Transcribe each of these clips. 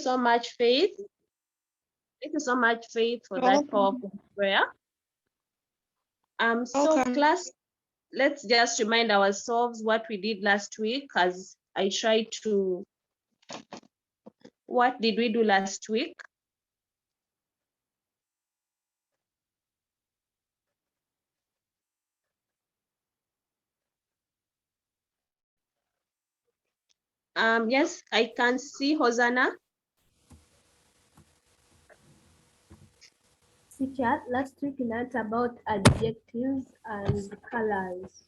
so much, Faith. Thank you so much, Faith, for that powerful prayer. So class, let's just remind ourselves what we did last week, as I tried to. What did we do last week? Yes, I can see Hosanna. Teacher, last week we learned about adjectives and colors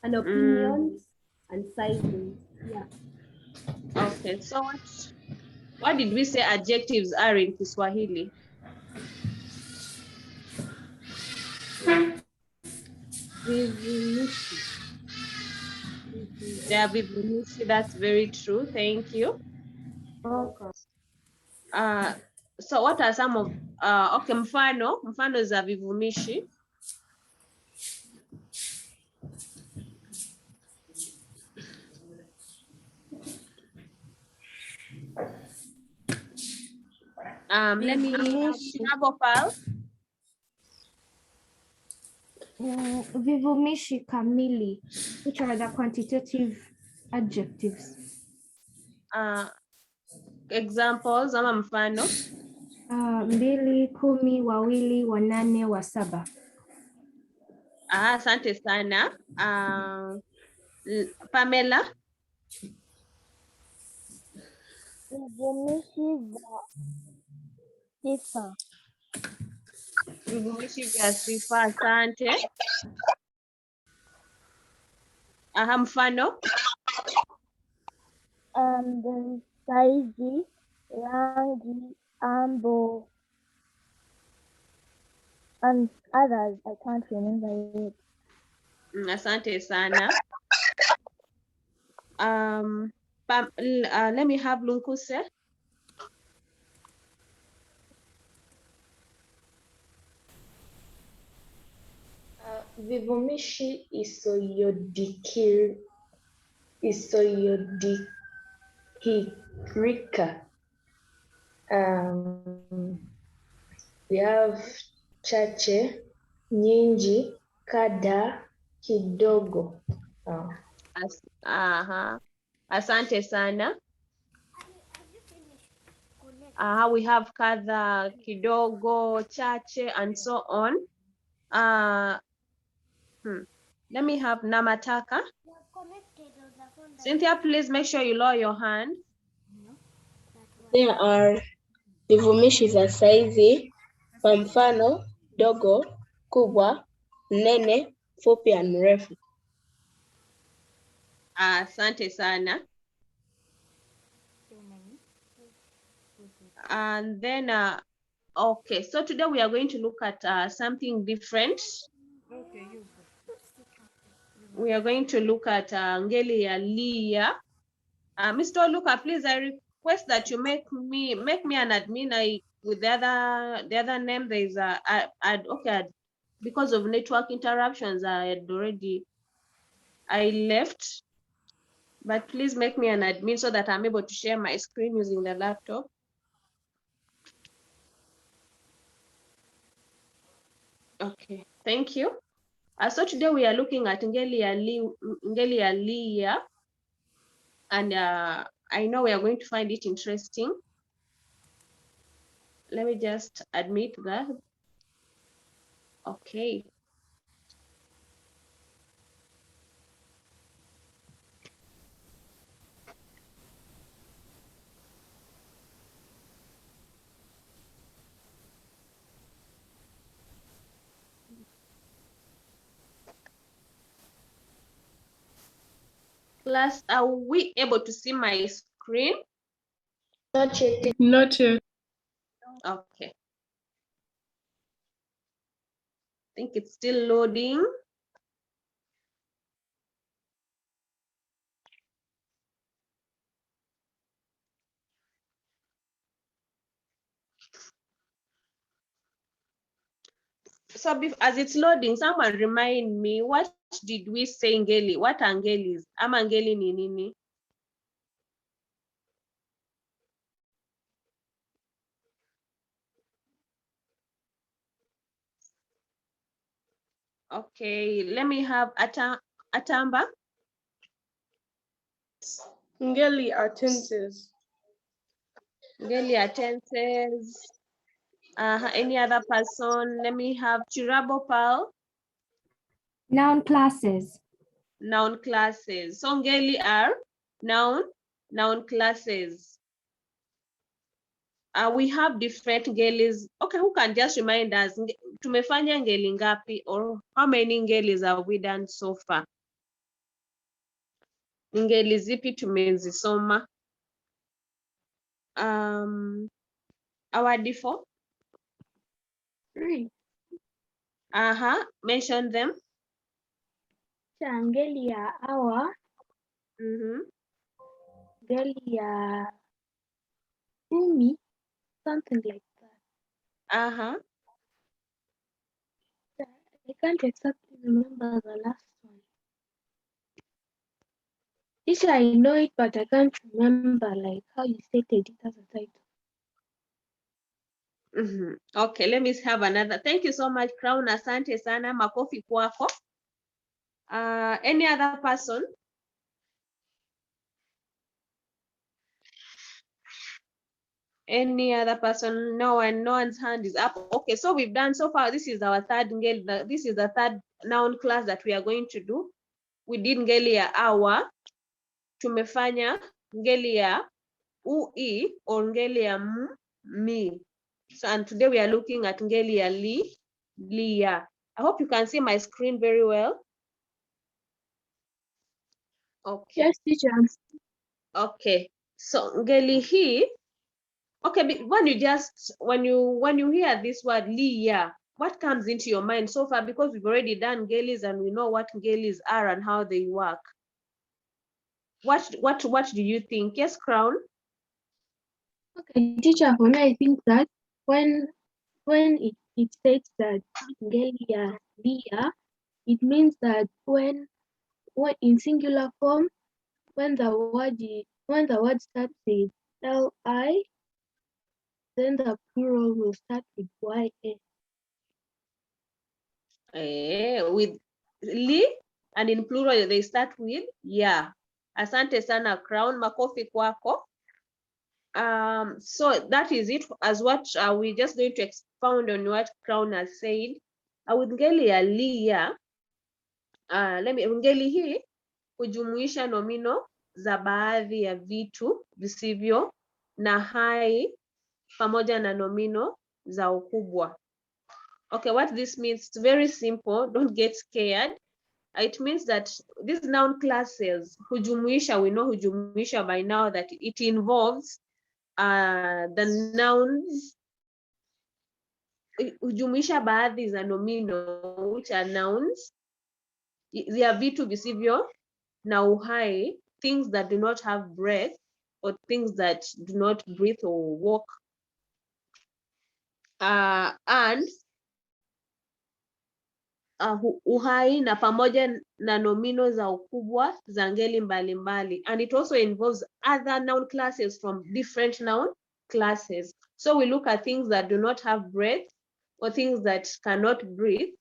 and opinions and sizes. Yeah. Okay, so what did we say adjectives are in Kiswahili? Vivumishi. They are vivumishi. That's very true. Thank you. Okay. So what are some of okay, mfano za vivumishi? Let me have a file. Vivumishi kamili, which are the quantitative adjectives. Examples ama mfano. 2, 10, wawili, wanane, wasaba. Asante sana. Pamela. Vivumishi vya sifa. Vivumishi vya sifa. Asante. Mfano. Saizi, rangi, ambo, and others. I can't remember it. Asante sana. Let me have Lunkuse. Vivumishi isoyodikirika. We have chache, nyingi, kada, kidogo. Asante sana. We have kadha, kidogo, chache, and so on. Let me have namataka. Cynthia, please make sure you lower your hand. There are vivumishi za saizi, kwa mfano, dogo, kubwa, nene, fupi, and mrefu. Asante sana. And then, okay, so today we are going to look at something different. We are going to look at ngeli ya liya. Mr. Luca, please, I request that you make me an admin. With the other name, there is okay, because of network interruptions, I left. But please make me an admin so that I'm able to share my screen using the laptop. Okay, thank you. So today we are looking at ngeli ya liya, and I know we are going to find it interesting. Let me just admit that. Okay. Class, are we able to see my screen? Not yet. Not yet. Okay. I think it's still loading. So as it's loading, someone remind me, what did we say ngeli? What are ngelis? Ama ngeli ni nini? Okay, let me have Atamba. Ngeli are tenses. Ngeli are tenses. Any other person? Let me have Chirabo Pal. Noun classes. Noun classes. So ngeli are noun classes. We have different ngelis. Okay, who can just remind us? Tumefanya ngeli ngapi, or how many ngelis have we done so far? Ngeli zipi tumezisoma? Our default. Three. Mention them. Ngeli ya awa, ngeli ya umi, something like that. I can't exactly remember the last one. This I know it, but I can't remember like how you stated it as a title. Okay, let me have another. Thank you so much, Crown. Asante sana, makofi kwako. Any other person? Any other person? No one, no one's hand is up. Okay, so we've done so far. This is our third ngeli. This is the third noun class that we are going to do. We did ngeli ya awa. Tumefanya ngeli ya ui or ngeli ya mi. So, and today we are looking at ngeli ya liya. I hope you can see my screen very well. Okay. Yes, teacher. Okay. So ngeli hii. Okay, when you hear this word liya, what comes into your mind so far? Because we've already done ngelis and we know what ngelis are and how they work. What do you think? Yes, Crown? Okay, teacher, for me, I think that when it states that Ngelia Lia, it means that when in singular form, when the word starts with li, then the plural will start with ya. With li, and in plural they start with ya. Asante sana, Crown. Makofi kwako. So that is it as what we're just going to expound on what Crown has said. With ngeli ya liya, ngeli hii hujumuisha nomino za baadhi ya vitu visivyo na hai pamoja na nomino za ukubwa. Okay, what this means, it's very simple, don't get scared. It means that these noun classes hujumuisha, we know hujumuisha by now that it involves the nouns, hujumuisha baadhi za nomino which are nouns, vya vitu visivyo na uhai, things that do not have breath or things that do not breathe or walk, and uhai na pamoja na nomino za ukubwa za ngeli mbalimbali. And it also involves other noun classes from different noun classes. So we look at things that do not have breath or things that cannot breathe,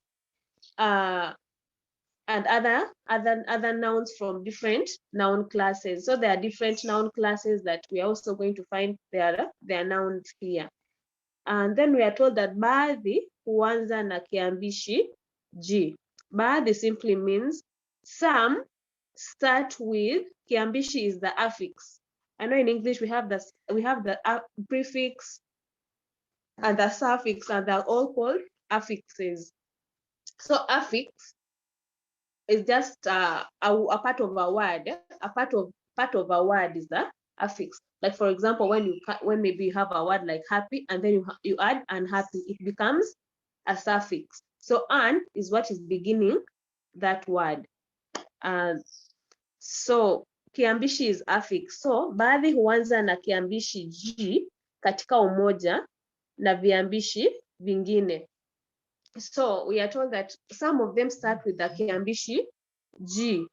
and other nouns from different noun classes. So there are different noun classes that we are also going to find their nouns here. And then we are told that baadhi huanza na kiambishi ji. Baadhi simply means some start with, kiambishi is the affix. I know in English we have the prefix and the suffix, and they're all called affixes. So affix is just a part of a word. A part of a word is the affix. Like for example, when maybe you have a word like happy and then you add unhappy, it becomes a suffix. So an is what is beginning that word. So kiambishi is affix. So baadhi huanza na kiambishi ji katika umoja na viambishi vingine. So we are told that some of them start with the kiambishi G.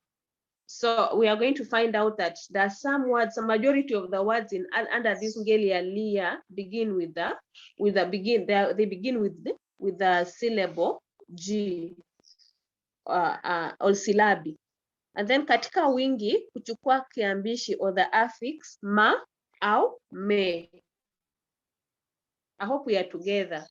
So we are going to find out that there are some words, a majority of the words under this ngeli ya liya begin with the syllable G. or silabi. And then katika wingi kuchukua kiambishi or the affix ma au me. I hope we are together.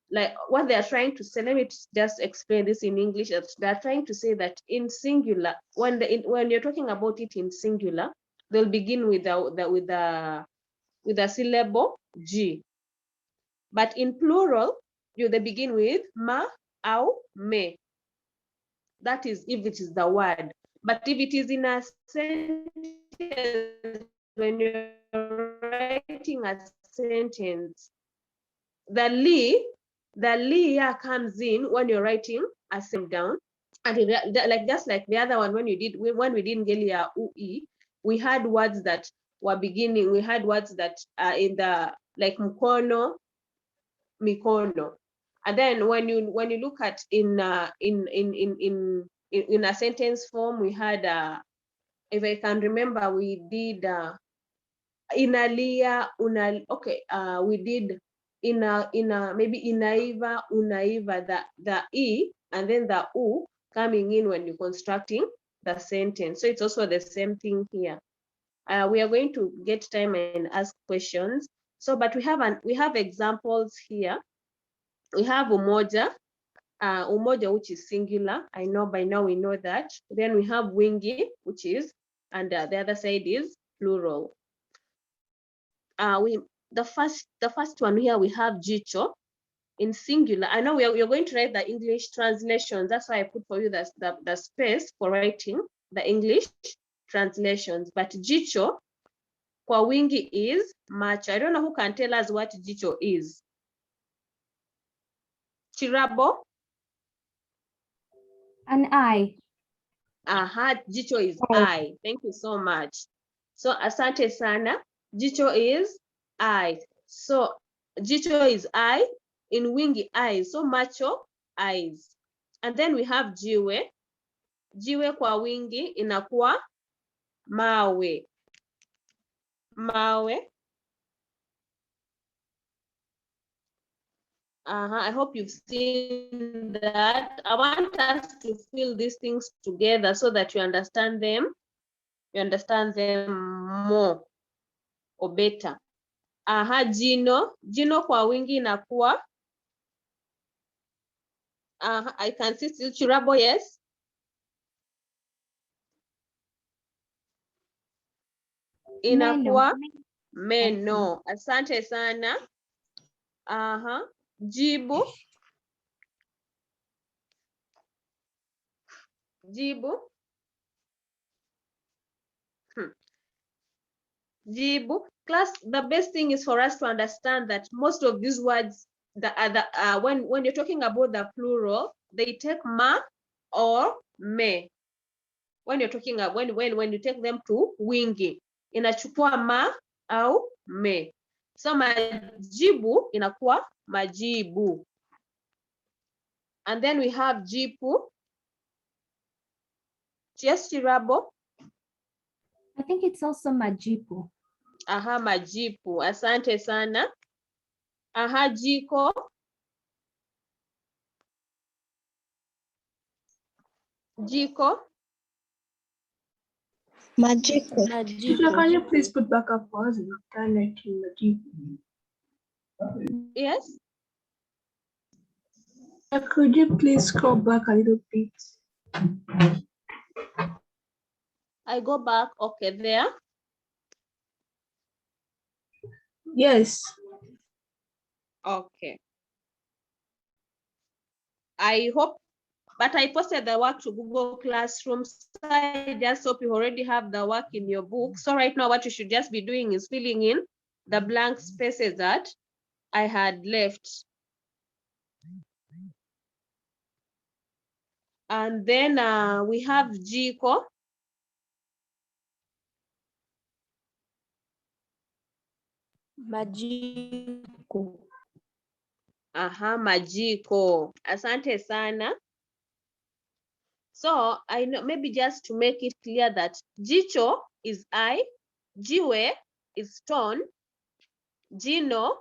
Like what they are trying to say, let me just explain this in English. They are trying to say that in singular, when you're talking about it in singular, they'll begin with the syllable G. But in plural, they begin with ma au me. That is if it is the word. But if it is in a sentence, when you're writing a sentence, the li comes in when you're writing a sentence down. And like just like the other one, when we did ngeli ya ui, we had words that were beginning. We had words that are in the like mkono, mikono. And then when you look at in a sentence form, we had if I can remember, we did inalia, okay, we did maybe inaiva, unaiva, the e and then the u coming in when you're constructing the sentence. So it's also the same thing here. We are going to get time and ask questions. So, but we have examples here. We have umoja, umoja, which is singular. I know by now we know that. Then we have wingi, which is, and the other side is plural. The first one here, we have jicho in singular. I know we are going to write the English translations. That's why I put for you the space for writing the English translations. But jicho kwa wingi is macho. I don't know who can tell us what jicho is. Chirabo? An eye. Jicho is eye. Thank you so much. So asante sana. Jicho is eye. So jicho is eye, in wingi eyes. So macho, eyes. And then we have jiwe. Jiwe kwa wingi inakuwa mawe. Mawe. I hope you've seen that. I want us to fill these things together so that you understand them. You understand them more or better. Jino. Jino kwa wingi inakuwa. I can see still chirabo, yes. Inakuwa meno. Asante sana. Jibu. Jibu. Jibu. Class, the best thing is for us to understand that most of these words, when you're talking about the plural, they take ma or me. When you're talking when you take them to wingi, inachukua ma au me. So majibu inakuwa majibu. And then we have jipu. Yes, Chirabo. I think it's also majipu. Majipu. Asante sana. Jiko. Jiko. Majiko. Teacher, can you please put back up pause and turn it to Majiko? Yes. Could you please scroll back a little bit? I go back. Okay, there. Yes. Okay. I hope, but I posted the work to Google Classroom. So I just hope you already have the work in your book. So right now what you should just be doing is filling in the blank spaces that I had left. And then we have jiko. Majiko. Majiko. Asante sana. So I know, maybe just to make it clear that jicho is eye, jiwe is stone, jino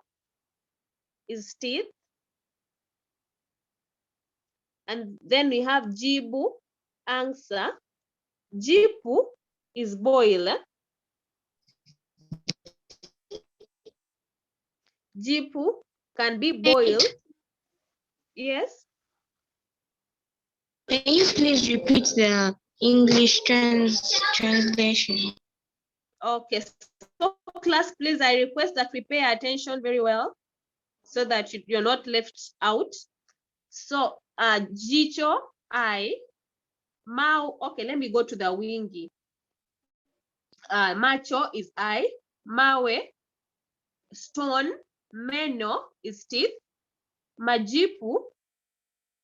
is teeth, and then we have jibu, answer. Jipu is boil. Jipu can be boiled. Yes. Can you please repeat the English translation? Okay. So class, please, I request that we pay attention very well so that you're not left out. So jicho, eye. Mau, okay, let me go to the wingi. Macho is eye. Mawe, stone. Meno is teeth. Majipu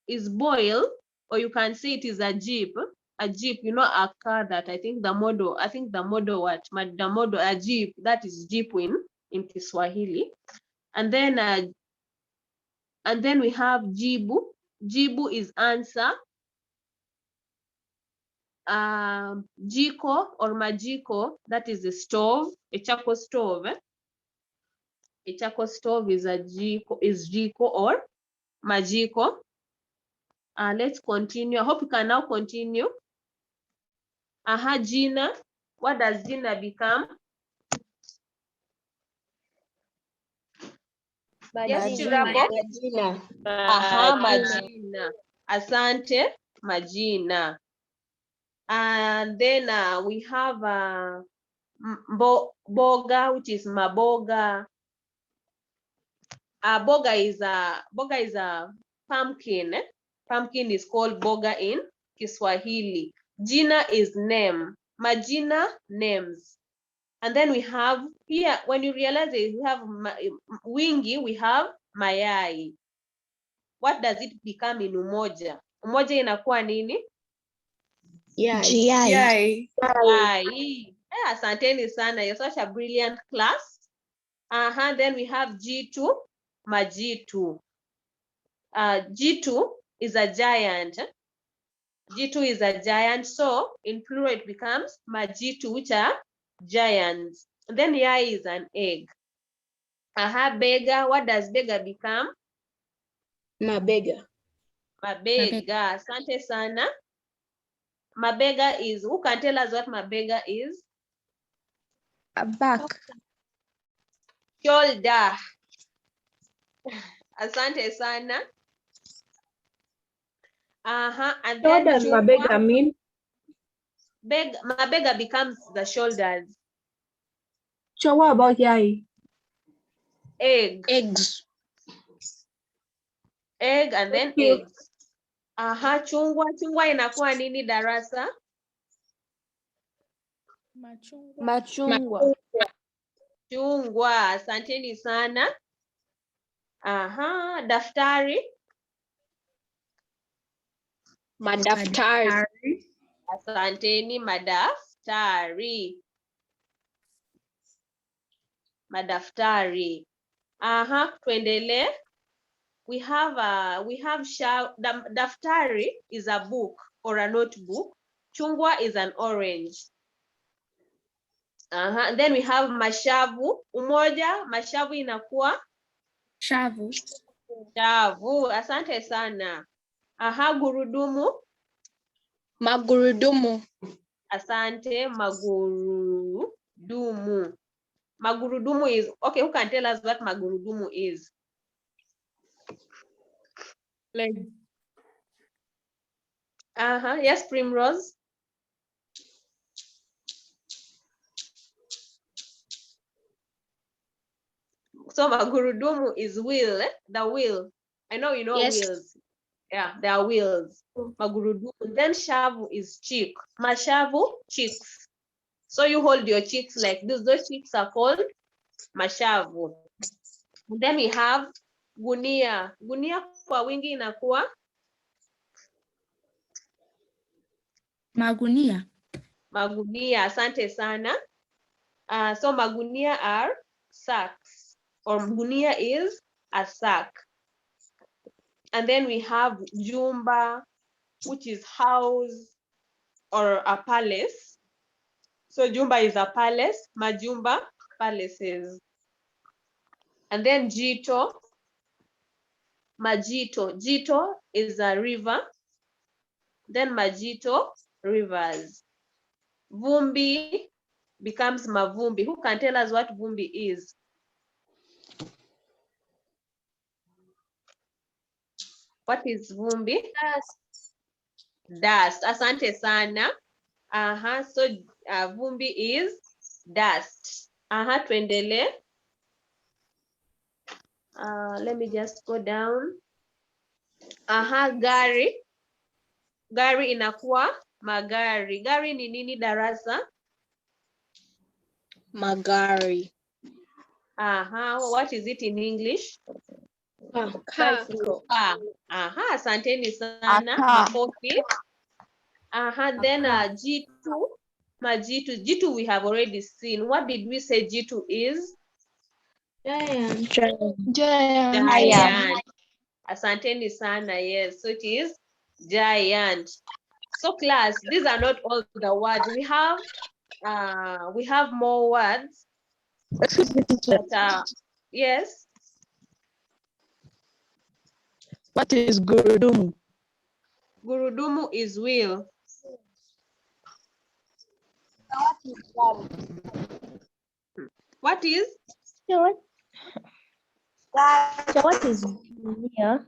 is boil, or you can say it is a jeep. A jeep, you know, a car that I think the model what? The model, a jeep, that is jeep in Kiswahili. And then we have jibu. Jibu is answer. Jiko or majiko, that is the stove, a charcoal stove. A charcoal stove is jiko or majiko. Let's continue. I hope you can now continue. Jina. What does Jina become? Yes, Chirabo. Majina. Majina. Asante, majina. And then we have boga, which is maboga. Boga is a pumpkin. Pumpkin is called boga in Kiswahili. Jina is name. Majina, names. And then we have here, when you realize it, we have wingi, we have mayai. What does it become in umoja? Umoja inakuwa nini? Yai. Asanteni sana. You're such a brilliant class. Then we have G2, majitu. G2 is a giant. G2 is a giant. So in plural it becomes majitu, which are giants. And then yai is an egg. Bega. What does bega become? Mabega. Mabega. Asante sana. Mabega is, who can tell us what mabega is? A back. Shoulder. Asante sana. And What then does mabega mean? mabega becomes the shoulders. So what about yai? Eggs. Egg and then eggs. Chungwa. Chungwa inakuwa nini darasa? Machungwa. Chungwa. Asanteni sana. Daftari. Madaftari. Asanteni, madaftari. Madaftari. Tuendelee. We have daftari is a book or a notebook. Chungwa is an orange. And then we have mashavu. Umoja, mashavu inakuwa Shavu. shavu. Asante sana. Gurudumu. Magurudumu. Asante, magurudumu. Magurudumu is, okay, who can tell us what magurudumu is? Leg. Yes, Primrose. So magurudumu is wheel, the wheel. I know you know wheels. Yeah, there are wheels. Magurudumu. Then shavu is cheek. Mashavu, cheeks. So you hold your cheeks like this. Those cheeks are called mashavu. Then we have gunia. Gunia kwa wingi inakuwa Magunia. magunia. Asante sana. So magunia are sacks, or gunia is a sack. And then we have jumba, which is house or a palace. So jumba is a palace, majumba, palaces. And then jito, majito. Jito is a river. then Majito, rivers. Vumbi becomes Mavumbi. Who can tell us what Vumbi is? What is Vumbi? Dust. Asante sana. So Vumbi is dust. Tuendele. Let me just go down. Gari. Gari inakuwa magari. Gari ni nini darasa? Magari. What is it in English? Bicycle. Asanteni sana. Makofi. Then G2. G2 we have already seen. What did we say G2 is? Giant. Giant. Asanteni sana. Yes, so it is giant. So class, these are not all the words. We have more words. But, yes. What is gurudumu? Gurudumu is wheel. What is? So what is dunia?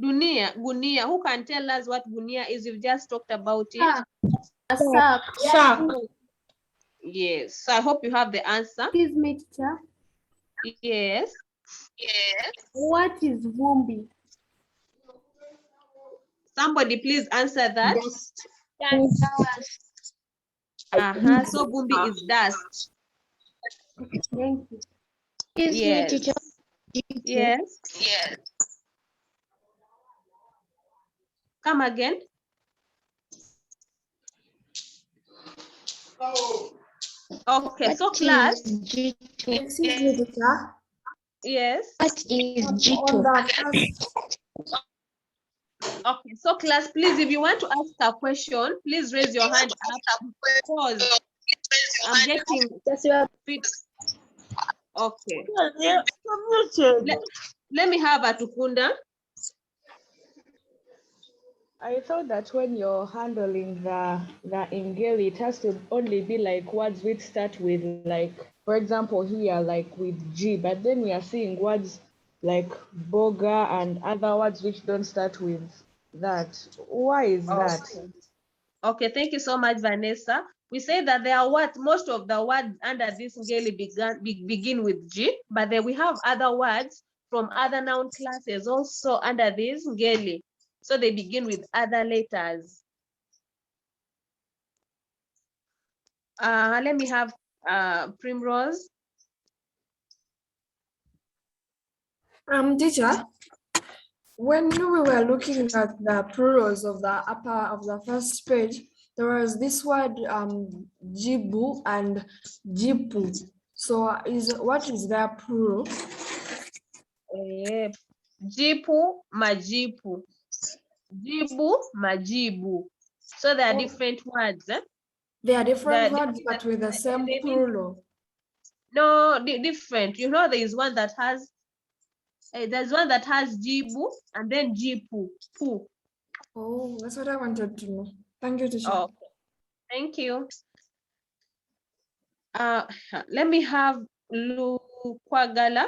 Gunia. Who can tell us what gunia is? You've just talked about it. A sack. Yes. So I hope you have the answer. Excuse me, teacher. Yes. What is Vumbi? Somebody please answer that. So Vumbi is dust. Thank you. Yes. Yes. Come again. Okay, so class. Excuse me, teacher. Yes. What is On G2? the first, Okay, so class, please, if you want to ask a question, please raise your hand up. Pause. I'm getting feed. Okay. Let me have a Tukunda. I thought that when you're handling the Ingeli, it has to only be like words which start with, like, for example, here, like with G, but then we are seeing words like boga and other words which don't start with that. Why is that? Okay, thank you so much, Vanessa. We say that there are words, most of the words under this Ngeli begin with G, but then we have other words from other noun classes also under this Ngeli. So they begin with other letters. Let me have Primrose. teacher, when we were looking at the plurals of the upper of the first page, there was this word jibu and jipu. So what is their plural? Jipu, majipu. Jibu, majibu. So they are different words. They are different words, but with the same plural. No, different. You know, there is one that has, there's one that has jibu and then jipu. Pu. Oh, that's what I wanted to know. Thank you, teacher. Okay. Thank you. Let me have Lukwagala.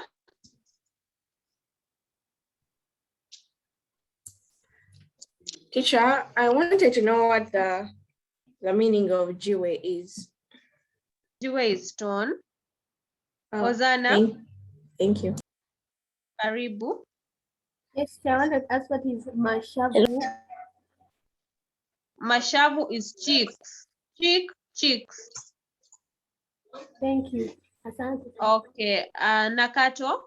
Teacher, I wanted to know what the meaning of jiwe is. Jiwe is stone. Oh, Ozana. Thank you. Karibu. Yes, I wanted to ask what is mashabu. Mashavu is cheeks. Cheeks. Thank you. Asante. Okay. Nakato.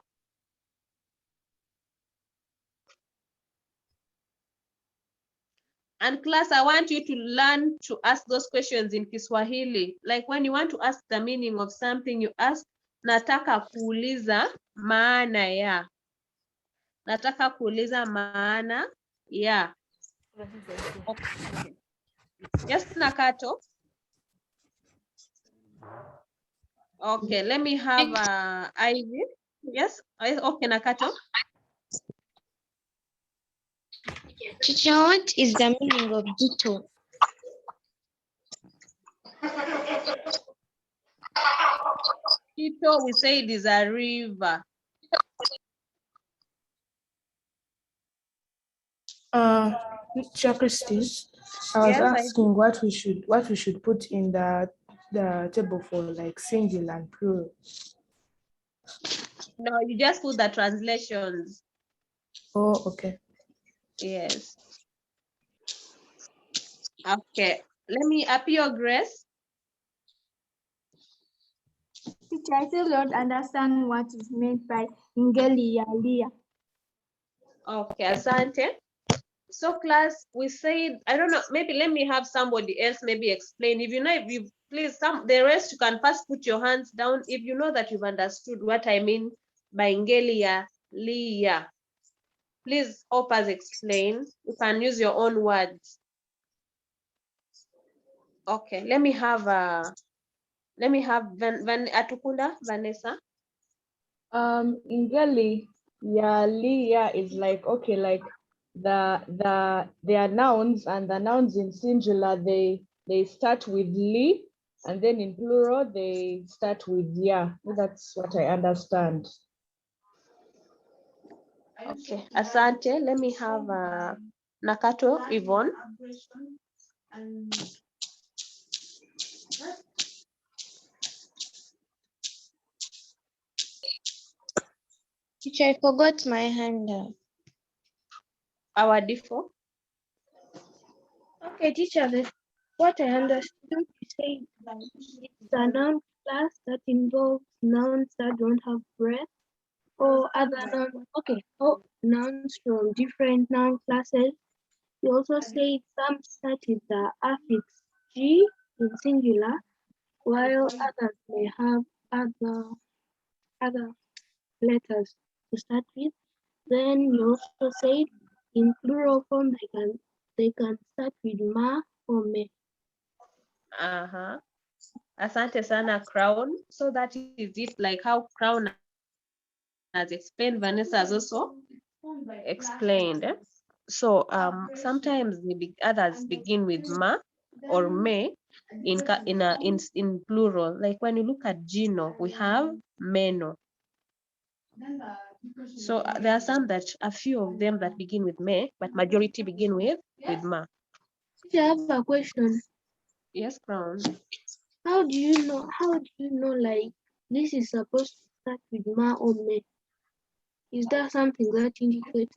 And class, I want you to learn to ask those questions in Kiswahili. Like when you want to ask the meaning of something, you ask, nataka kuuliza maana ya. Nataka kuuliza maana ya. Okay. Yes, Nakato. Okay, let me have Ivy. Yes, okay, Nakato. Teacher, what is the meaning of ditto? Kito, we say it is a river. Teacher Christy, I was Yes, asking what we should put in the table for like singular and plural. no, you just put the translations. Oh, okay. Yes. Okay. Let me appeal, Grace. Teacher, I still don't understand what is meant by ngeli ya lia. Okay, asante. So class, we said, I don't know, maybe let me have somebody else maybe explain. If you know, if you please, the rest you can first put your hands down if you know that you've understood what I mean by ngeli ya lia. Please help us explain. You can use your own words. Okay, let me have Atukunda, Vanessa. Ngeli ya lia is like, okay, like they are nouns, and the nouns in singular they start with li, and then in plural they start with ya. That's what I understand. Okay, asante. Let me have Nakato, Yvonne. Teacher, I forgot my hand. Our default. Okay, teacher, what I understood you say it's a noun class that involves nouns that don't have breath or other nouns. Okay, oh, nouns from different noun classes. You also say some start with the affix G in singular, while others may have other letters to start with. Then you also said in plural form they can start with ma or me. Asante sana, Crown. So that is it, like how Crown has explained, Vanessa has also explained. So sometimes others begin with ma or me in plural. Like when you look at Gino, we have meno. So there are some that a few of them that begin with me, but majority begin with ma. I have a question. Yes, Crown. How do you know like this is supposed to start with ma or me? Is there something that indicates?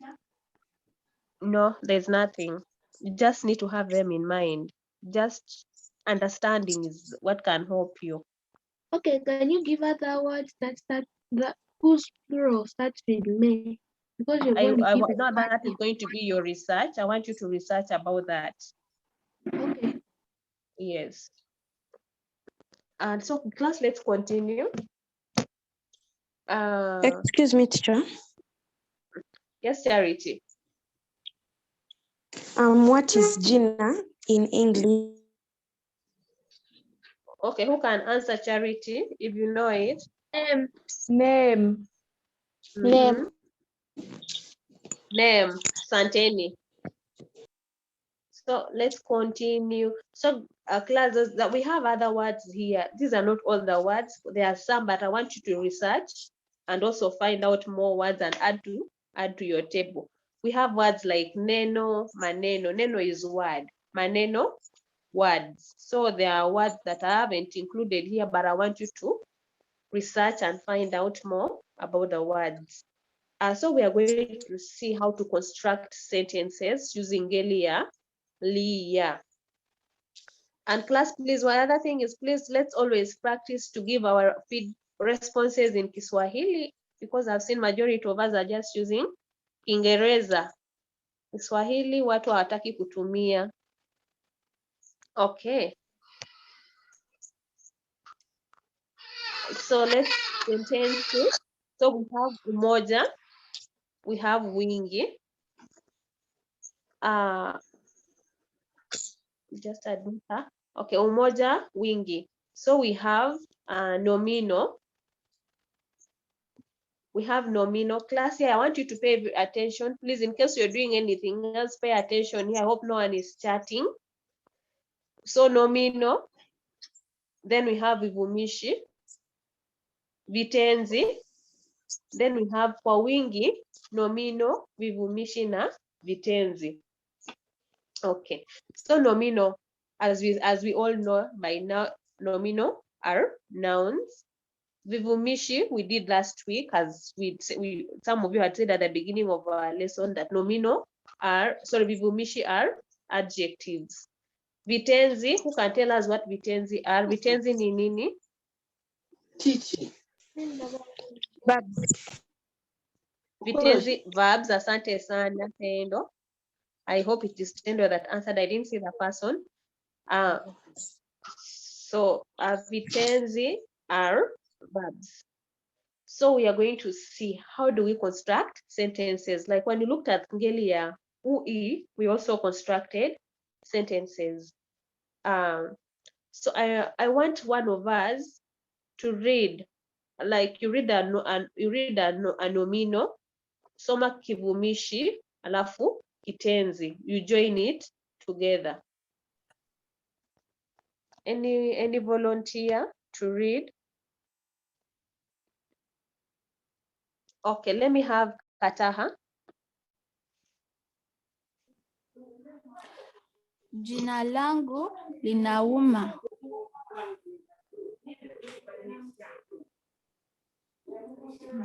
No, there's nothing. You just need to have them in mind. Just understanding is what can help you. Okay, can you give other words that whose plural starts with me? Because you've only given No, one. that is going to be your research. I want you to research about that. Okay. Yes. And so class, let's continue. Excuse me, teacher. Yes, Charity. What is Gina in English? Okay, who can answer, Charity, if you know it? Name. Name. Name, Santeni. So let's continue. So classes that we have other words here. These are not all the words. There are some, but I want you to research and also find out more words and add to your table. We have words like neno, maneno. Neno is word. Maneno, words. So there are words that I haven't included here, but I want you to research and find out more about the words. So we are going to see how to construct sentences using ngeli ya lia. And class, please, one other thing is, please, let's always practice to give our responses in Kiswahili, because I've seen majority of us are just using Kiingereza. Kiswahili watu hawataki kutumia. Okay. So let's continue. So we have umoja, we have wingi. Just admita. Okay, umoja, wingi. So we have nomino, we have nominal. Class here, I want you to pay attention. Please, in case you're doing anything else, pay attention here. I hope no one is chatting. So nominal. Then we have vivumishi, vitenzi. Then we have kwa wingi, nominal, vivumishi na vitenzi. Okay. So nominal, as we all know by now, nominal are nouns. Vivumishi we did last week, as some of you had said at the beginning of our lesson that vivumishi are adjectives. Vitenzi, who can tell us what vitenzi are? Vitenzi ni nini? Vitenzi, verbs. Asante sana, Tendo. I hope it is Tendo that answered. I didn't see the person. So vitenzi are verbs. So we are going to see how do we construct sentences. Like when you looked at ngeli ya ui, we also constructed sentences. So I want one of us to read, like you read a nomino, soma kivumishi, alafu kitenzi. You join it together. Any volunteer to read? Okay, let me have Kataha. Jina langu linauma.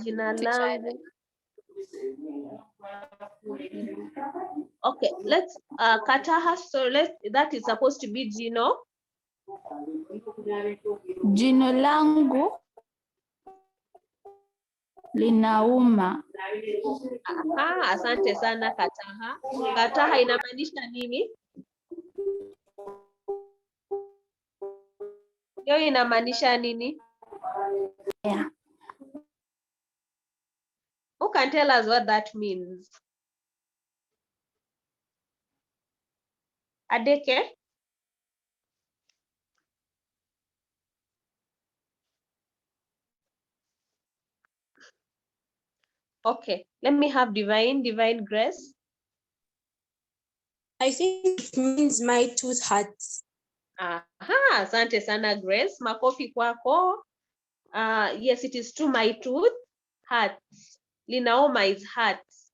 Jina langu. Okay, let's Kataha, so that is supposed to be Jino. Jino langu linauma. Asante sana Kataha. Kataha inamaanisha nini? Hiyo inamaanisha nini? Yeah. Who can tell us what that means? Adeke? Okay, let me have Divine Grace. I think it means my tooth hurts. Asante sana Grace. Makofi kwako. Yes, it is true. My tooth hurts. Linauma is hurts.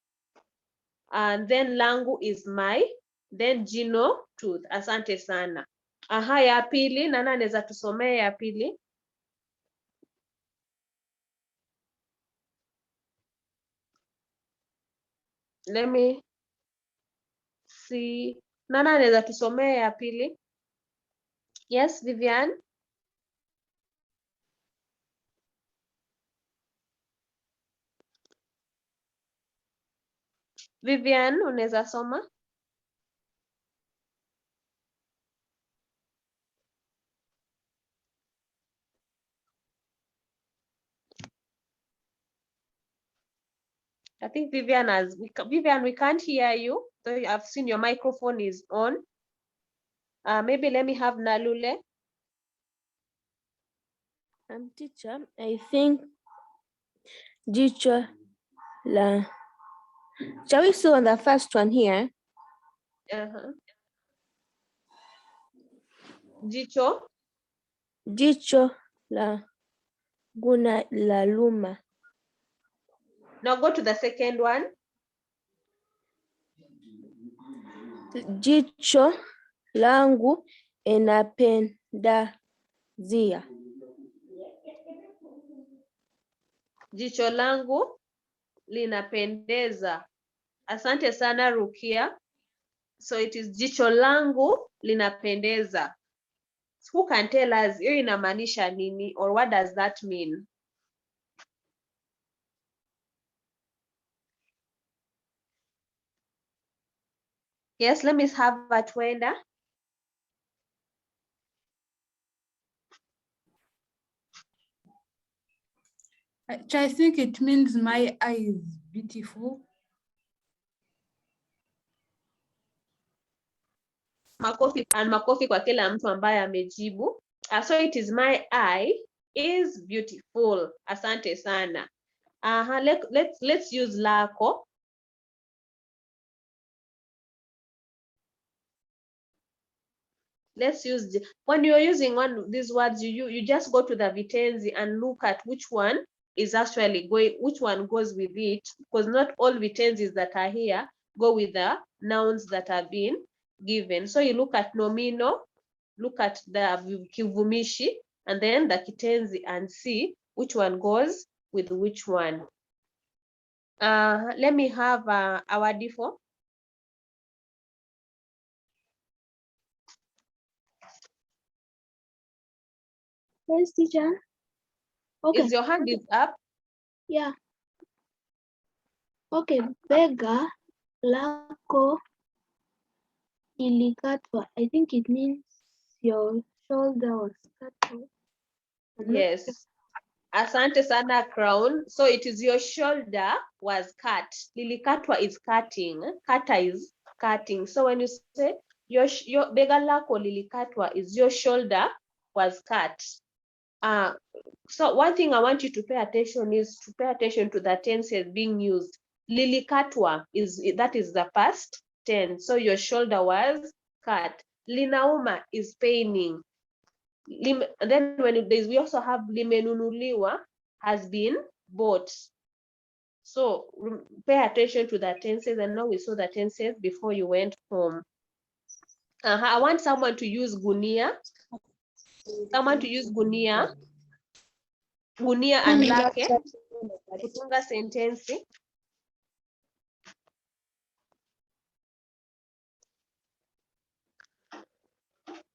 And then langu is my. Then jino, tooth. Asante sana. Ya pili, nani anaweza tusomea ya pili? Let me see. Nani anaweza tusomea ya pili? Yes, Vivian. Vivian, unaweza soma? I think Vivian Vivian, we can't hear you. So I've seen your microphone is on. Maybe let me have Nalule. Teacher, I think jicho la. Shall we see on the first one here? Jicho. Jicho la guna la luma. Now go to the second one. Jicho langu inapendazia. Jicho langu linapendeza. Asante sana Rukia. So it is jicho langu linapendeza. Who can tell us hiyo inamaanisha nini, or what does that mean? Yes, let me have Atwenda. I think it means my eye is beautiful. Makofi kwa kila mtu ambaye amejibu. So it is my eye is beautiful. Asante sana. Let's use lako. Let's use, when you're using one of these words, you just go to the vitenzi and look at which one is actually going, which one goes with it, because not all vitenzis that are here go with the nouns that have been given. So you look at nomino, look at the kivumishi, and then the kitenzi, and see which one goes with which one. Let me have our default. Yes, teacher. Okay. Is your hand is up? Yeah. Okay, bega lako ilikatwa. I think it means your shoulder was cut off. Yes. Asante sana, Crown. So it is your shoulder was cut. Lilikatwa is cutting. Kata is cutting. So when you say your bega lako lilikatwa is your shoulder was cut. So one thing I want you to pay attention is to pay attention to the tenses being used. Lilikatwa that is the past tense. So your shoulder was cut. Linauma is paining. Then when we also have limenunuliwa has been bought. So pay attention to the tenses, and now we saw the tenses before you went home. I want someone to use gunia. Someone to use gunia. Gunia and lake. Kutunga sentensi.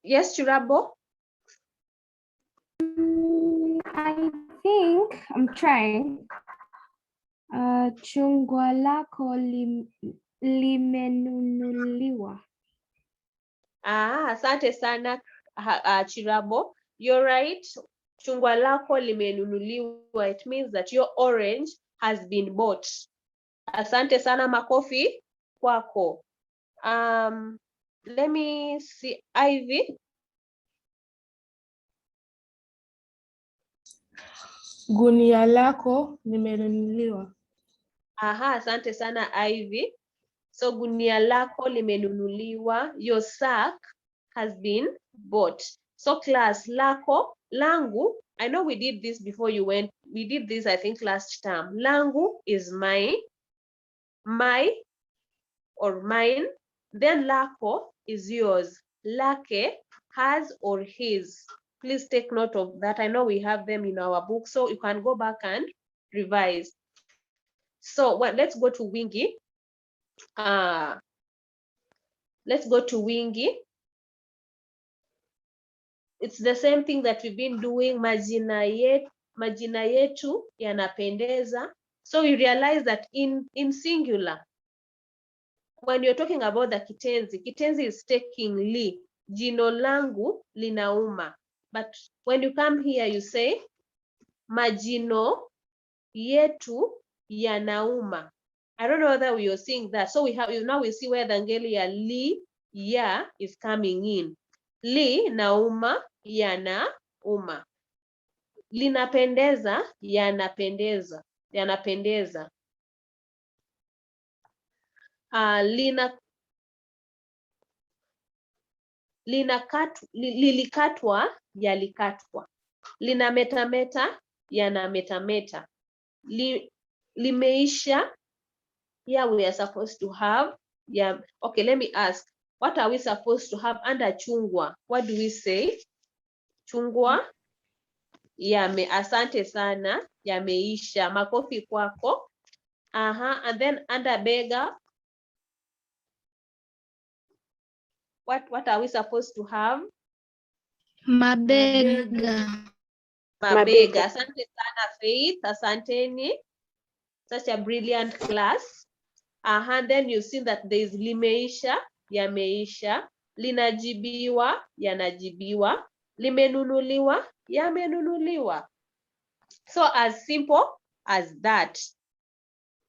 Yes, Churabo? I think I'm trying. Chungwa lako limenunuliwa. Asante sana, Chirabo. You're right. Chungwa lako limenunuliwa. It means that your orange has been bought. Asante sana, makofi kwako. Let me see, Ivy. Gunia lako limenunuliwa. Asante sana, Ivy. So gunia lako limenunuliwa. Your sack has been bought. So class, lako, langu. I know we did this before you went. We did this, I think, last term. Langu is my or mine. Then lako is yours. Lake, has or his. Please take note of that. I know we have them in our book, so you can go back and revise. So let's go to Wingi. Let's go to Wingi. It's the same thing that we've been doing. Majina yetu yanapendeza. So you realize that in singular, when you're talking about the kitenzi is taking li. Jino langu linauma. But when you come here, you say majino yetu yanauma. I don't know whether we are seeing that. So now we see where the ngeli ya li ya is coming in. Li nauma, yanauma. Linapendeza, yanapendeza. Yanapendeza. Lilikatwa, yalikatwa. Linametameta, yanametameta. Limeisha, yeah, we are supposed to have. Yeah. Okay, let me ask. What are we supposed to have under chungwa? What do we say? Chungwa, asante sana, yameisha. Makofi kwako. And then under bega, what are we supposed to have? Mabega. Mabega. Asante sana, Faith. Asanteni. Such a brilliant class. And then you see that there is limeisha, yameisha. Linajibiwa, yanajibiwa. Limenunuliwa, yamenunuliwa. So as simple as that.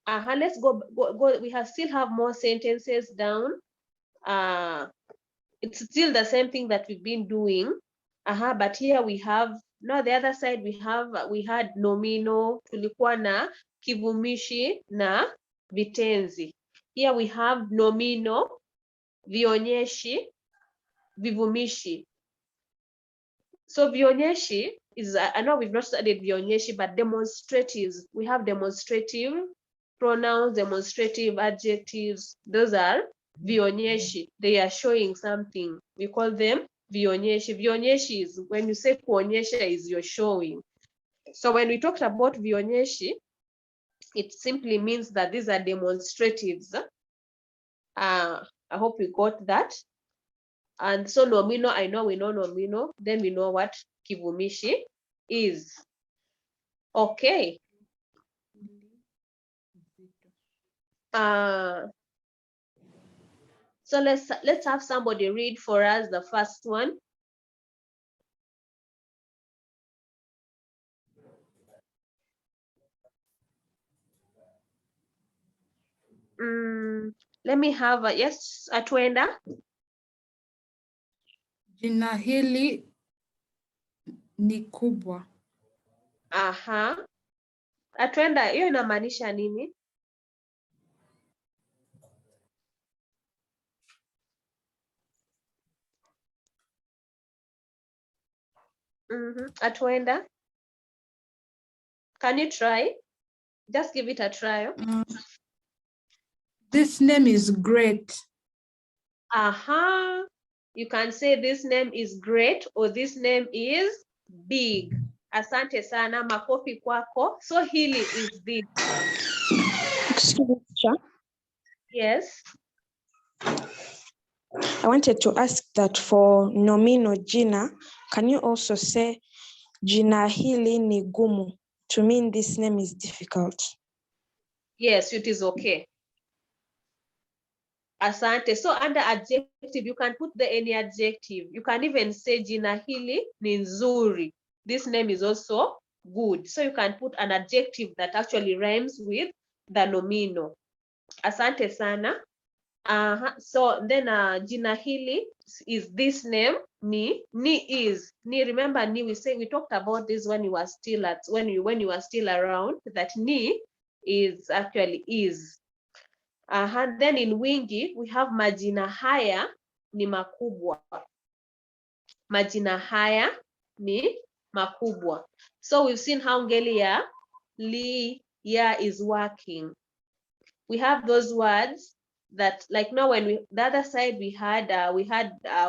Let's go. We still have more sentences down. It's still the same thing that we've been doing. But here we have Now the other side we had nomino, tulikuwa na kivumishi na vitenzi. Here we have nomino, vionyeshi, vivumishi. So vionyeshi is, I know we've not studied vionyeshi, but demonstratives. We have demonstrative pronouns, demonstrative adjectives. Those are vionyeshi. They are showing something. We call them vionyeshi. Vionyeshi is when you say kuonyesha is you're showing. So when we talked about vionyeshi, it simply means that these are demonstratives. I hope we got that. And so nomino, I know we know nomino, then we know what kivumishi is. Okay. So let's have somebody read for us the first one. Let me have a, yes, Atwenda. Jina hili ni kubwa. Aha. Atwenda, hiyo inamaanisha nini? Atwenda, can you try? Just give it a try. This name is great. Aha. You can say this name is great or this name is big. Asante sana, makofi kwako. So hili is this. Excuse me, teacher. Yes. I wanted to ask that for nomino jina, can you also say jina hili ni gumu to mean this name is difficult? Yes, it is okay. Asante. So under adjective, you can put any adjective. You can even say jina hili ni nzuri. This name is also good. So you can put an adjective that actually rhymes with the nomino. Asante sana. So then jina hili is this name, ni is. Ni, remember ni, we talked about this when you were still when you were still around, that ni is actually is. Then in wingi, we have majina haya ni makubwa. Majina haya ni makubwa. So we've seen how ngeli ya li ya is working. We have those words that, like now when the other side we had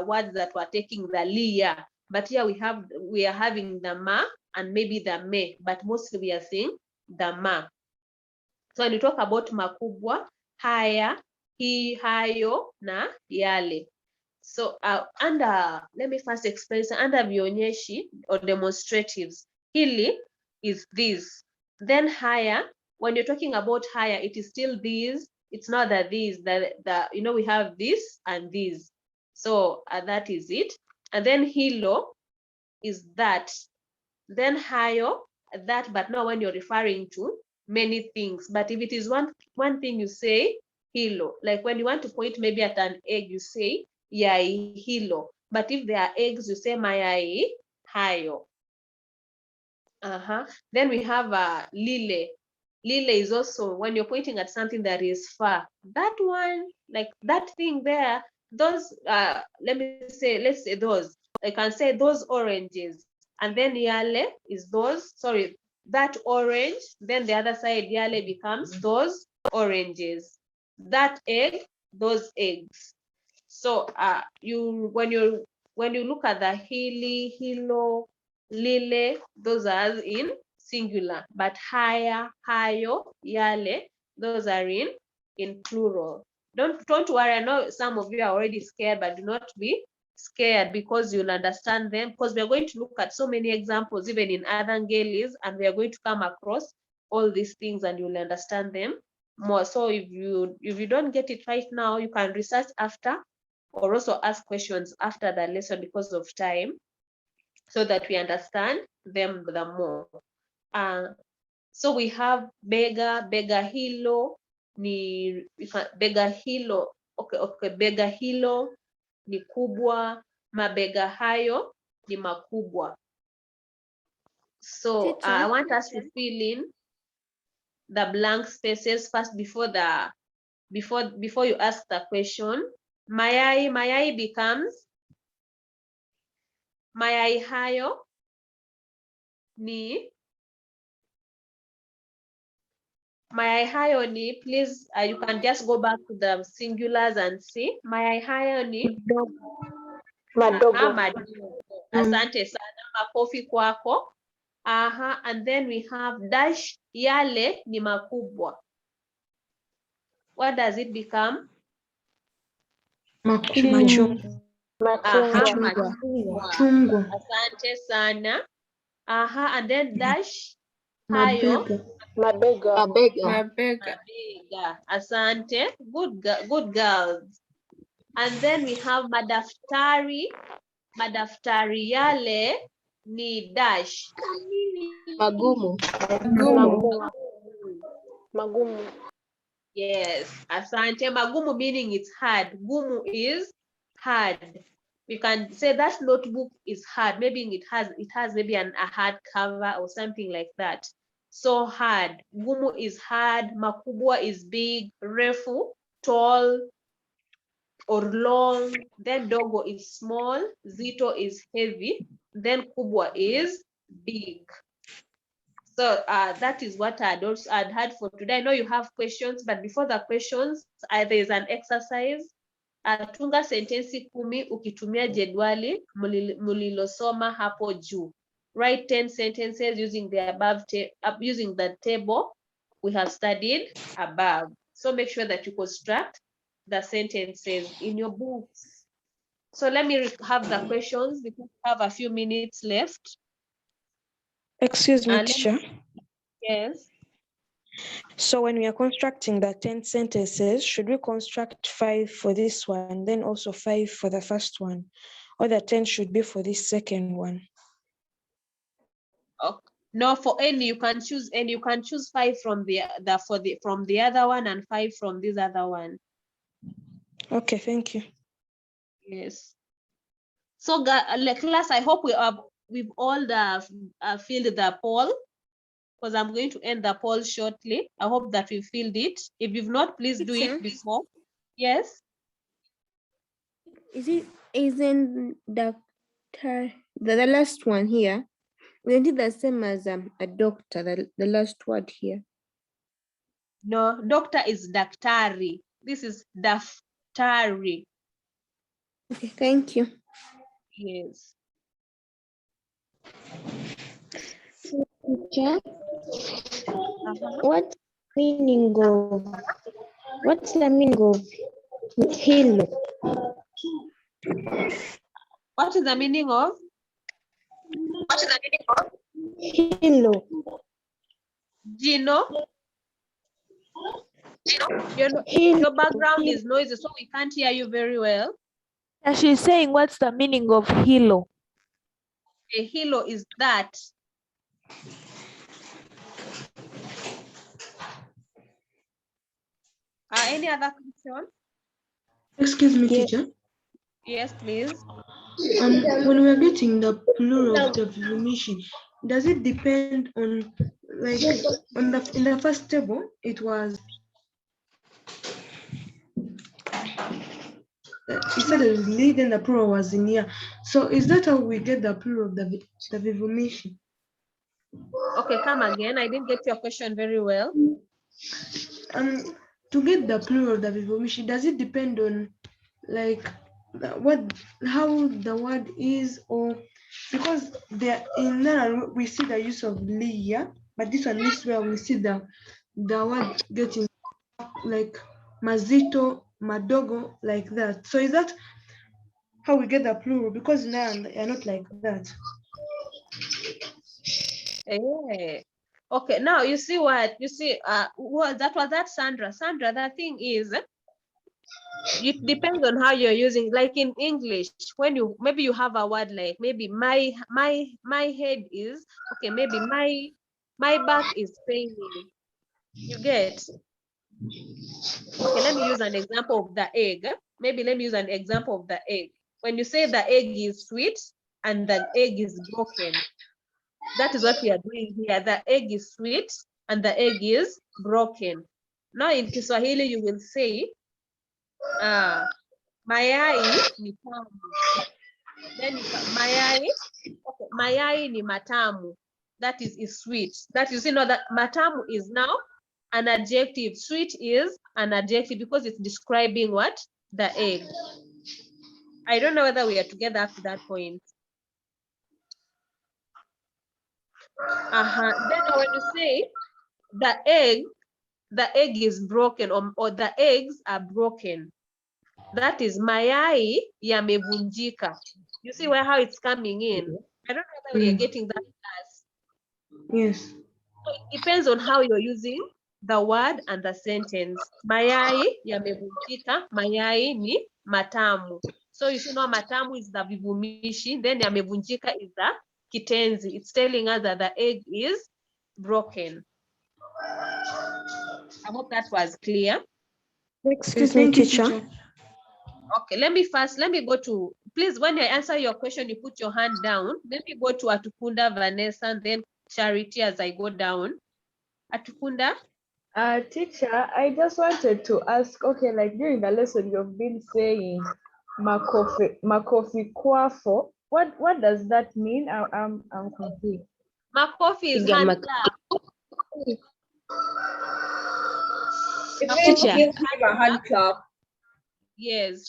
words that were taking the li ya, but here we are having the ma and maybe the me, but mostly we are saying the ma. So when you talk about makubwa, haya, hi, hayo, na yale. So let me first explain. So under vionyeshi or demonstratives, hili is this. Then haya, when you're talking about haya, it is still these. It's not that these, that we have this and these. So that is it. And then hilo is that. Then hayo, that, but now when you're referring to many things. But if it is one thing, you say hilo. Like when you want to point maybe at an egg, you say yai hilo. But if there are eggs, you say mayai hayo. Then we have lile. Lile is also when you're pointing at something that is far. That one, like that thing there, those, let's say those. I can say those oranges. And then yale is those, sorry, that orange. Then the other side, yale becomes those oranges. That egg, those eggs. So when you look at the hili, hilo, lile, those are in singular, but haya, hayo, yale, those are in plural. Don't worry, I know some of you are already scared, but do not be scared, because you'll understand them, because we are going to look at so many examples even in other ngelis, and we are going to come across all these things and you'll understand them more. So if you don't get it right now, you can research after, or also ask questions after the lesson because of time, so that we understand them the more. So we have bega, bega hilo, ni bega hilo, okay, bega hilo ni kubwa, mabega hayo ni makubwa. So Teacher? I want us to fill in the blank spaces first before you ask the question. Mayai becomes mayai hayo ni. Mayai hayo ni, please, you can just go back to the singulars and see. Mayai hayo ni madogo. Asante sana, makofi kwako. And then we have dash, yale ni makubwa. What does it become? Machungwa. Machungwa. Asante sana. And then dash, hayo. Mabega. Asante. Good girls. And then we have madaftari. Madaftari yale ni dash. Magumu. Yes, asante. Magumu meaning it's hard. Gumu is hard. We can say that notebook is hard. Maybe it has maybe a hard cover or something like that. So hard. Gumu is hard. Makubwa is big. Refu, tall or long. Then dogo is small. Zito is heavy. Then kubwa is big. So that is what I'd had for today. I know you have questions, but before the questions, there is an exercise. Tunga sentensi 10 ukitumia jedwali mulilosoma hapo juu. Write 10 sentences using using the table we have studied above. So make sure that you construct the sentences in your books. So let me have the questions because we have a few minutes left. Excuse me, teacher. Yes. So when we are constructing the 10 sentences, should we construct 5 for this one, then also 5 for the first one, or the 10 should be for this second one? Okay. No, for any you can choose any. You can choose 5 from from the other one and 5 from this other one. Okay, thank you. Yes. So class, I hope we've all filled the poll, because I'm going to end the poll shortly. I hope that we filled it. If you've not, please do it before. Yes. Isn't the last one here? Isn't it the same as a doctor? The last word here. No, doctor is daktari. This is daftari. Okay, thank you. Yes. Teacher, what's the meaning of hilo? What is the meaning of? Hilo. Gino? Your background is noisy, so we can't hear you very well. And she's saying, what's the meaning of hilo? A hilo is that. Any other question? Excuse me, teacher. Yes, please. When we are getting the plural of the vivumishi, does it depend on, like, in the first table, it was, you said it was lead and the plural was in here. So is that how we get the plural of the vivumishi? Okay, come again. I didn't get your question very well. To get the plural of the vivumishi, does it depend on, like, how the word is, or because there in there we see the use of liya, but this one is where we see the word getting like mazito, madogo, like that. So is that how we get the plural? Because now you're not like that. Yeah. Okay, now you see what you see. That was Sandra. Sandra, the thing is, it depends on how you're using. Like in English, when maybe you have a word like maybe my head is okay. Maybe my back is paining. You get? Okay, let me use an example of the egg. Maybe let me use an example of the egg. When you say the egg is sweet and the egg is broken, That is what we are doing here. The egg is sweet and the egg is broken. Now in Kiswahili, you will say, mayai ni tamu. Then mayai, okay, mayai ni matamu. That is sweet. That you see now that matamu is now an adjective. Sweet is an adjective because it's describing what? The egg. I don't know whether we are together up to that point. Then when you say the egg is broken or the eggs are broken, that is mayai yamevunjika. You see how it's coming in? I don't know whether we are getting that class. Yes. So it depends on how you're using the word and the sentence. Mayai yamevunjika, mayai ni matamu. So you see now matamu is the vivumishi, then yamevunjika is the kitenzi. It's telling us that the egg is broken. I hope that was clear. Excuse me, teacher. Okay, let me go to, please, when you answer your question, you put your hand down. Let me go to Atukunda, Vanessa, and then Charity as I go down. Atukunda? Teacher, I just wanted to ask, okay, like during the lesson, you've been saying makofi kwafo. What does that mean? I'm confused. Makofi is hand clap. It means give him a hand clap. Yes.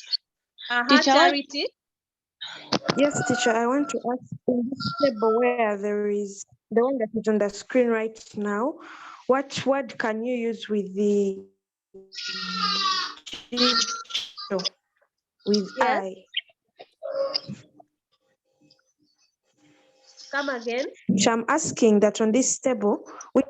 Teacher, Charity? Yes, teacher, I want to ask in this table where there is the one that is on the screen right now, what word can you use with the with Yes. I? Come again. So I'm asking that on this table, which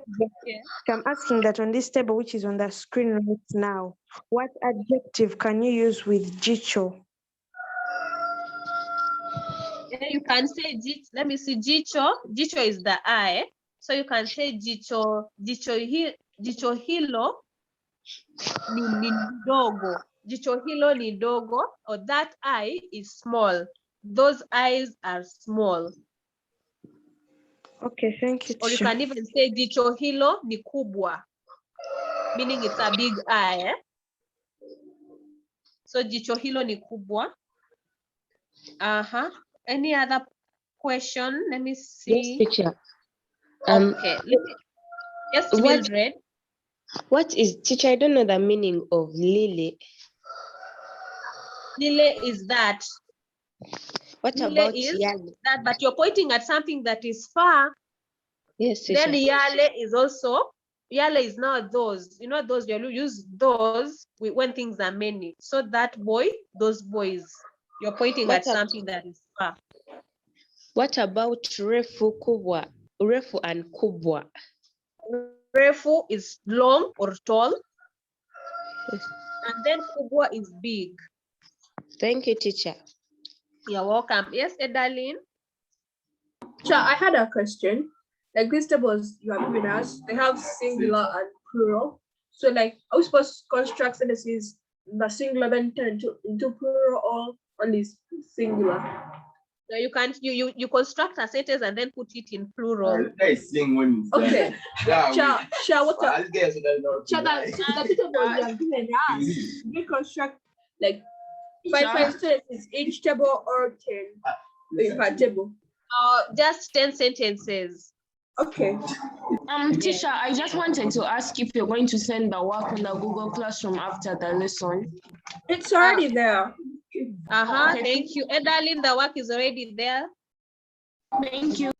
is on the screen right now, what adjective can you use with jicho? Yeah, you can say jicho. Let me see, jicho. Jicho is the eye. So you can say jicho hilo ni dogo. Jicho hilo ni dogo, or that eye is small. Those eyes are small. Okay, thank you. Or you can even say jicho hilo ni kubwa, meaning it's a big eye. So jicho hilo ni kubwa. Any other question? Let me see. yes, teacher. Okay. Yes, Mildred. What is, teacher? I don't know the meaning of lily. Lile is that. What Lile about is yale? that, but you're pointing at something that is far. Yes, teacher. Then yale is also, yale is now those. You know those, you use those when things are many. So that boy, those boys. You're pointing at something that is far. What about refu kubwa? Refu and kubwa. Refu is long or tall. And then kubwa is big. Thank you, teacher. You're welcome. Yes, Edaline? Teacher, I had a question. Like these tables you have given us, they have singular and plural. So like, are we supposed to construct sentences the singular then turn into plural or only singular? So you can't, you construct a sentence and then put it in plural. Okay. Cha, what the table you have given us, we construct like 5 sentences each table or 10 per table? Just 10 sentences. Okay. Teacher, I just wanted to ask if you're going to send the work on the Google Classroom after the lesson. It's already there. Okay. Thank you. Edaline, the work is already there. Thank you.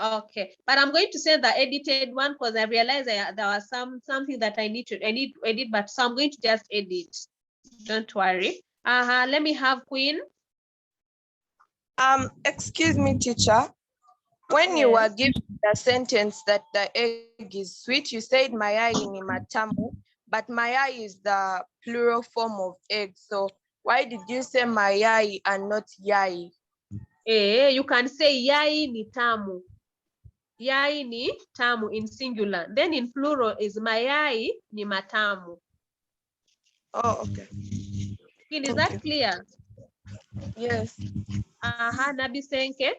Okay, but I'm going to send the edited one because I realized there was something that I need to edit, but so I'm going to just edit. Don't worry. Let me have Queen. Excuse me, teacher. When you were giving the sentence that the egg is sweet, you said mayai ni matamu, but mayai is the plural form of egg. So why did you say mayai and not yai? You can say yai ni tamu. Yai ni tamu in singular. Then in plural is mayai ni matamu. Oh, okay. Is that clear? Yes. Nabisenke.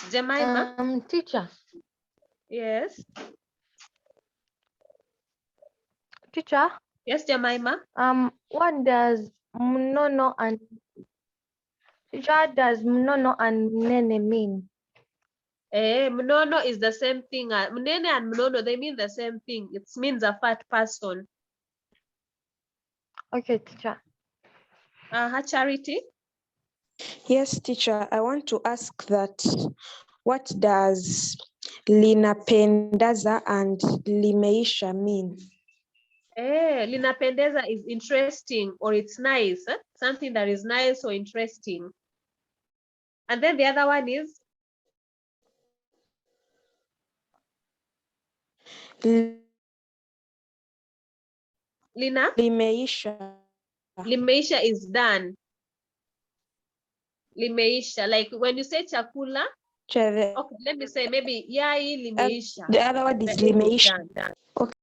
Jemima? Teacher. Yes. Teacher. Yes, Jemima. What does mnono and mnene mean? Mnono is the same thing. Mnene and mnono, they mean the same thing. It means a fat person. Okay, teacher. Charity? Yes, teacher. I want to ask that what does linapendaza and limeisha mean? Linapendeza is interesting or it's nice. Something that is nice or interesting. And then the other one is? Limeisha. Limeisha is done. Limeisha, like when you say chakula, okay, let me say maybe yai limeisha. The other one is limeisha. Done. Okay.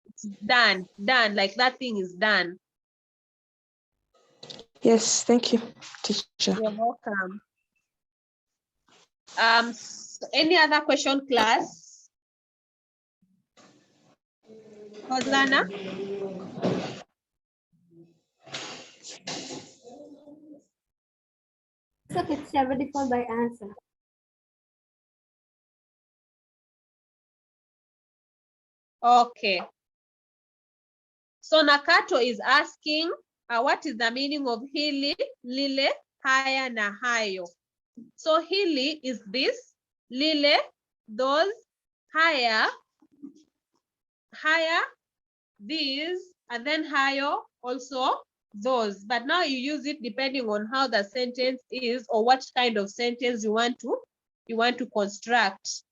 It's done, like that thing is done. Yes, thank you, teacher. You're welcome. Any other question, class? Hosanna? So it's 74 by answer. Okay. So Nakato is asking, what is the meaning of hili, lile, haya, na hayo? So hili is this, lile, those, haya, these, and then hayo, also those. But now you use it depending on how the sentence is or what kind of sentence you want to construct.